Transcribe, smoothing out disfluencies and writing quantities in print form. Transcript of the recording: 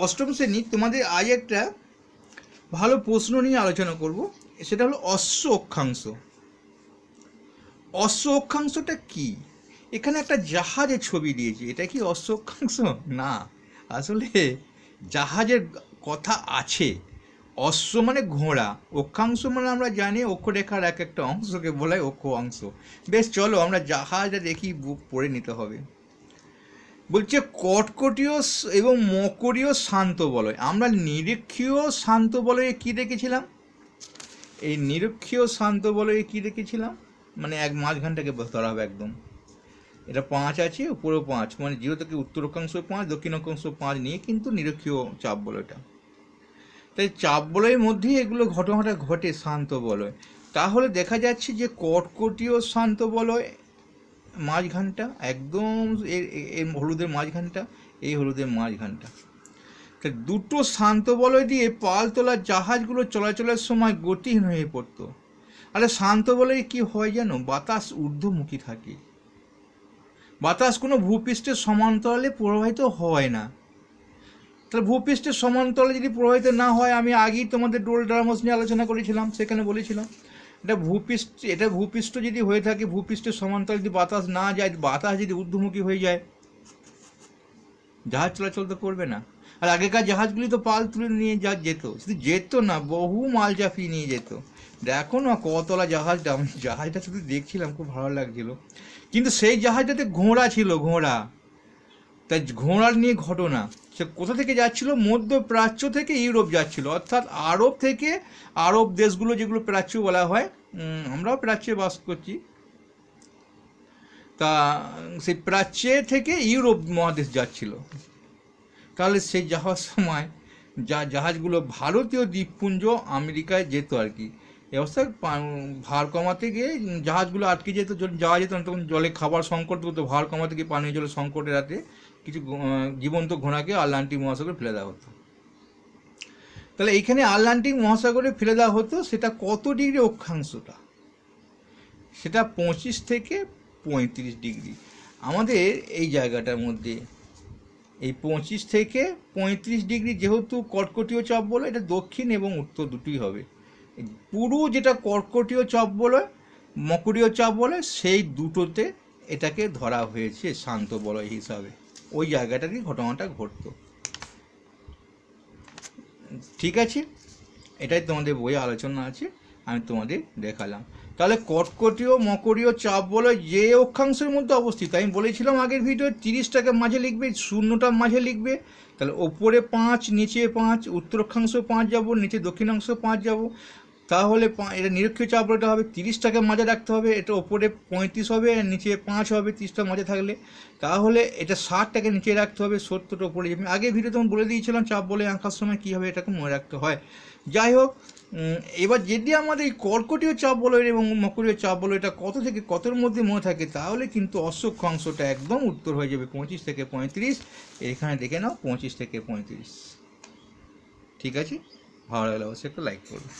অষ্টম শ্রেণী তোমাদের আজ একটা ভালো প্রশ্ন নিয়ে আলোচনা করব, সেটা হলো অশ্ব অক্ষাংশ। অশ্ব অক্ষাংশটা কি? এখানে একটা জাহাজের ছবি দিয়েছে, এটা কি অশ্ব অক্ষাংশ? না, আসলে জাহাজের কথা আছে। অশ্ব মানে ঘোড়া, অক্ষাংশ মানে আমরা জানি অক্ষরেখার এক একটা অংশকে বলা হয় অক্ষ অংশ। বেশ, চলো আমরা জাহাজটা দেখি, বুক পড়ে নিতে হবে। বলছে কটকটীয় এবং মকরীয় শান্ত বলয়। আমরা নিরীক্ষীয় শান্ত বলয়ে কী দেখেছিলাম? এই নিরীক্ষীয় শান্ত বলয়ে কী দেখেছিলাম? মানে এক মাঝখানটাকে ধরা হবে একদম। এটা 5 আছে, উপরেও 5, মানে 0 থেকে উত্তর অক্ষাংশ 5, দক্ষিণ অক্ষাংশ 5 নিয়ে কিন্তু নিরীক্ষীয় চাপ বলয়টা। তাই চাপ বলয়ের মধ্যেই এগুলো ঘটনাটা ঘটে, শান্ত বলয়। তাহলে দেখা যাচ্ছে যে কটকটীয় শান্ত বলয় মাঝখানটা একদম এর হলুদের মাঝখানটা, এই হলুদের মাঝখানটা। তা দুটো শান্ত বলয় দিয়ে পালতোলা জাহাজগুলো চলাচলের সময় গতিহীন হয়ে পড়তো। আরে শান্ত বলয়ে কি হয় জানো? বাতাস ঊর্ধ্বমুখী থাকে, বাতাস কোনো ভূপৃষ্ঠের সমান্তরালে প্রবাহিত হয় না। তাহলে ভূপৃষ্ঠের সমান্তরালে যদি প্রবাহিত না হয়, আমি আগেই তোমাদের ডোলড্রামস নিয়ে আলোচনা করেছিলাম, সেখানে বলেছিলাম এটা ভূপৃষ্ঠ যদি হয়ে থাকে, ভূপৃষ্ঠের সমান্তরালে যদি বাতাস না যায়, বাতাস যদি ঊর্ধ্বমুখী হয়ে যায়, জাহাজ চলাচল তো করবে না। আর আগেকার জাহাজগুলি তো পাল তুলে নিয়ে যেত, শুধু যেত না, বহু মাল চাপিয়ে নিয়ে যেত। দেখো না কতলা জাহাজটা, আমি জাহাজটা শুধু দেখছিলাম, খুব ভালো লাগছিল। কিন্তু সেই জাহাজটাতে ঘোড়া ছিল, ঘোড়া। তাই ঘোড়ার নিয়ে ঘটনা। সে কোথা থেকে যাচ্ছিল? মধ্যপ্রাচ্য থেকে ইউরোপ যাচ্ছিল, অর্থাৎ আরব থেকে, আরব দেশগুলো যেগুলো প্রাচ্য বলা হয়, আমরাও প্রাচ্যে বাস করছি, তা সেই প্রাচ্যে থেকে ইউরোপ মহাদেশ যাচ্ছিল। তাহলে সেই যাওয়ার সময় জাহাজগুলো ভারতীয় দ্বীপপুঞ্জ আমেরিকায় যেত আর কি। এই অবস্থায় ভার কমাতে গিয়ে জাহাজগুলো আটকে যেত, যাওয়া যেত না, তখন জলে খাবার সংকট হতো, ভার কমাতে গিয়ে পানীয় জলের সংকটের রাতে কিছু জীবন্ত ঘোড়াকে আটলান্টিক মহাসাগরে ফেলে দেওয়া হতো। তাহলে এইখানে আটলান্টিক মহাসাগরে ফেলে দেওয়া হতো, সেটা কত ডিগ্রি অক্ষাংশটা? সেটা 25 থেকে 35 ডিগ্রি। আমাদের এই জায়গাটার মধ্যে এই 25 থেকে 35 ডিগ্রি যেহেতু কর্কটীয় চাপ বলে, এটা দক্ষিণ এবং উত্তর দুটোই হবে। পুরো যেটা কর্কটীয় চাপ বলে, মকরীয় চাপ বলে, সেই দুটোতে এটাকে ধরা হয়েছে শান্ত বলয় হিসাবে। ওই জায়গাটাতেই ঘটনাটা ঘটতো। ঠিক আছে, এটাই তোমাদের বইয়ে আলোচনা আছে, আমি তোমাদের দেখালাম। তাহলে কর্কটীয় মকরীয় চাপ বলয় যে অক্ষাংশের মধ্যে অবস্থিত, আমি বলেছিলাম আগের ভিডিও, 30টাকে মাঝে লিখবে, শূন্যটা মাঝে লিখবে। তাহলে ওপরে 5, নিচে 5, উত্তর অক্ষাংশ 5 যাবো, নিচে দক্ষিণাংশ 5 যাবো। তাহলে এটা নিরীক্ষীয় চাপ বলয়টা হবে, 30টাকে মাঝে রাখতে হবে, এটা ওপরে 35 হবে, নিচে 5 হবে 30টা মাঝে থাকলে। তাহলে এটা 60টাকে নিচে রাখতে হবে, 70টা ওপরে যাবে। আগের ভিডিও তখন বলে দিয়েছিলাম চাপ বলয় আঁকার সময় কীভাবে এটাকে মনে রাখতে হয়। যাই হোক, এবার যদি আমাদের এই কর্কটীয় চাপ বলয় এবং মকরীয় চাপ বলয়টা কত থেকে কতর মধ্যে মনে থাকে, তাহলে কিন্তু অশ্ব অক্ষাংশটা একদম উত্তর হয়ে যাবে 25 থেকে 35। এখানে দেখে নাও 25 থেকে 35। ঠিক আছে, ভালো লাগলে অবশ্যই একটা লাইক করবে।